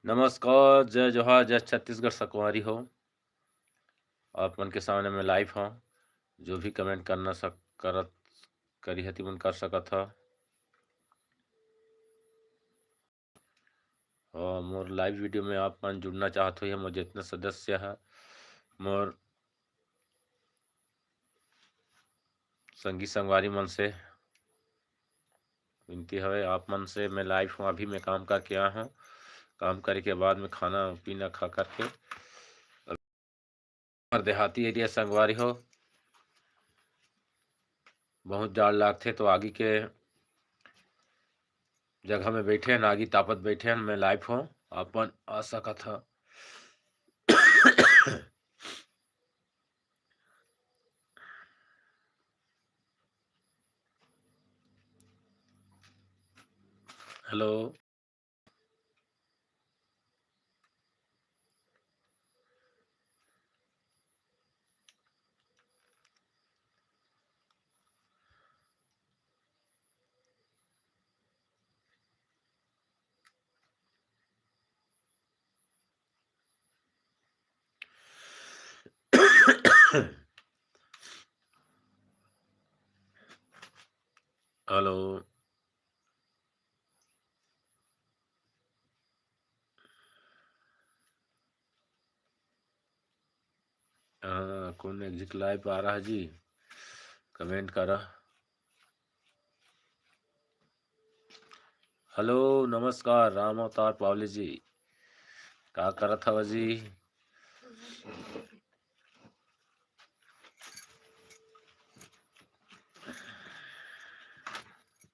नमस्कार, जय जोहार, जय छत्तीसगढ़ संगवारी हो। आप मन के सामने में लाइव हूँ। जो भी कमेंट करना करत करी हती मन कर सकत ह। और मोर लाइव वीडियो में आप मन जुड़ना चाहत हो, मोर जितना सदस्य है, मोर संगी संगवारी मन से विनती हवे। आप मन से मैं लाइव हूँ, अभी मैं काम करके आया हूँ। काम करे के बाद में खाना पीना खा करके और देहाती एरिया संगवारी हो, बहुत जाड़ लागथे तो आगी के जगह में बैठे हैं, आगी तापत बैठे हैं। मैं लाइव हूँ, आप मन आ सकत ह। हेलो। हेलो। हाँ, कौन एग्जिट लाइव आ रहा है जी? कमेंट करा। हेलो, नमस्कार, राम अवतार पावली जी, का करत हव जी?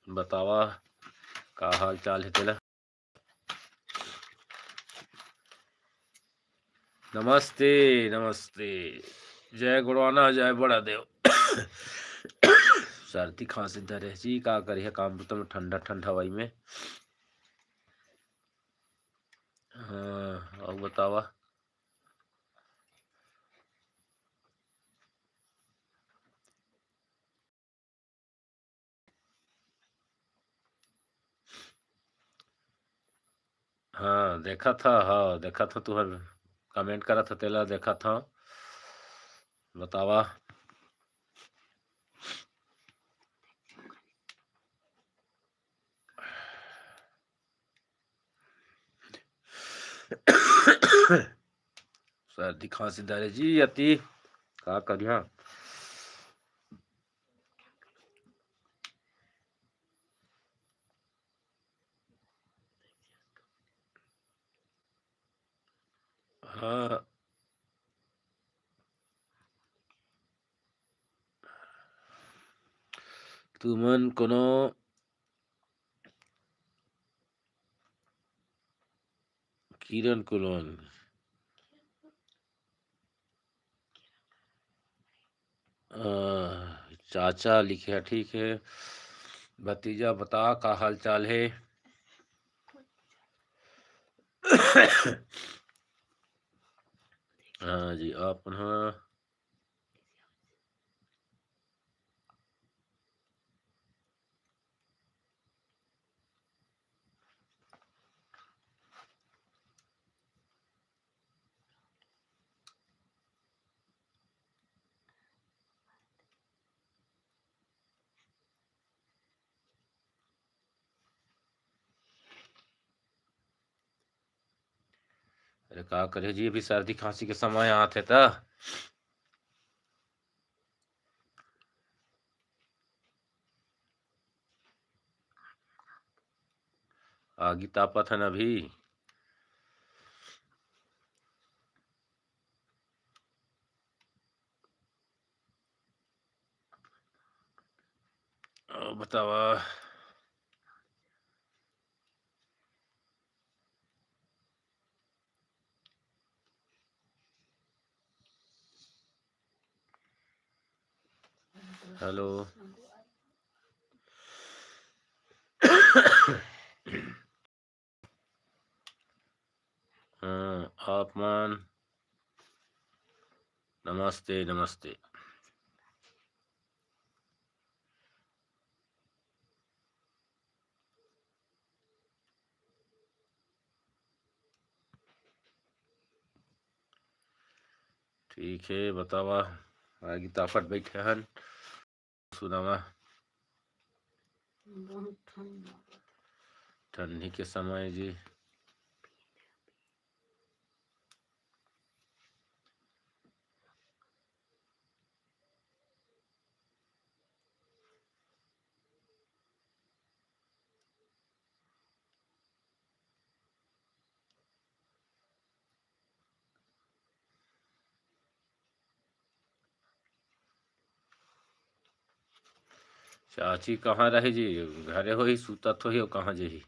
बतावा का हाल चाल है तेला? नमस्ते नमस्ते, जय गुरुआना, जय बड़ा देव। सर्दी खांसी धरे जी, का करिए काम तो ठंडा ठंडा हवाई में। हाँ, और बतावा। हाँ देखा था, हाँ देखा था, तुहर कमेंट करा था तेला, देखा था। बतावा। सर्दी खांसी धरे जी अति, का करिया। हाँ, तुमन कोनो किरण कुलोन चाचा लिखे है, ठीक है। भतीजा बता का हाल चाल है? हाँ जी, आप हाँ। अरे का करे जी, अभी सर्दी खांसी के समय आते था। आगी तापत है ना अभी। बतावा। हेलो। हाँ, आप मान नमस्ते नमस्ते। ठीक है, बतावा आगे ताफत बैठे हन सुनावा। बहुत ठंड ठंडी के समय जी चाची कहाँ रहे जी? घरे हो ही सुतत हो ही और कहाँ जही?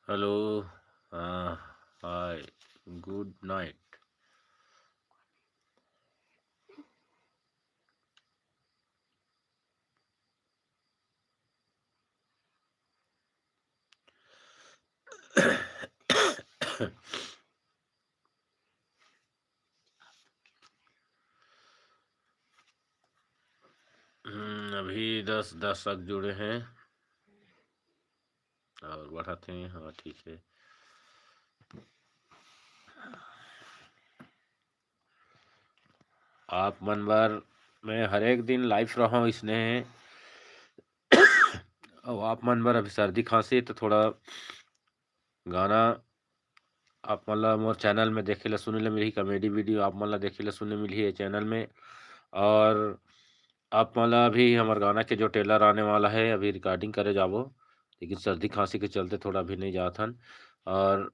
हेलो, हाँ, हाय, गुड नाइट। अभी 10 दर्शक जुड़े हैं और बढ़ाते हैं। हाँ ठीक है। आप मनभर मैं हर एक दिन लाइव रहा हूँ इसने और आप मनभर अभी सर्दी खांसी तो थोड़ा गाना आप मतलब मोर चैनल में देखे ला सुने ला मिली कॉमेडी वीडियो आप मतलब देखे ला सुने मिली है चैनल में। और आप मतलब अभी हमारे गाना के जो टेलर आने वाला है अभी रिकॉर्डिंग करे जाबो, लेकिन सर्दी खांसी के चलते थोड़ा अभी नहीं जात हन। और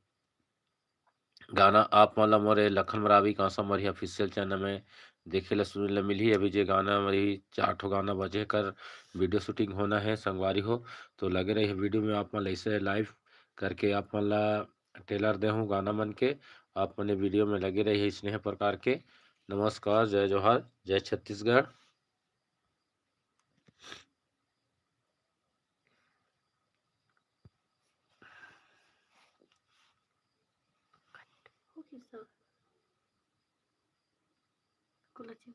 गाना आप मतलब मोरे लखन मरावी कांसा मरी ऑफिशियल चैनल में देखे ला सुने ला मिली। अभी जे गाना मरी 4 ठो गाना बजे कर वीडियो शूटिंग होना है संगवारी हो, तो लगे रहे वीडियो में आप मतलब ऐसे लाइव करके आप मतलब टेलर दे हूँ गाना मन के आप मैंने वीडियो में लगे रही स्नेह प्रकार के। नमस्कार, जय जोहार, जय छत्तीसगढ़। होगी सब कुलची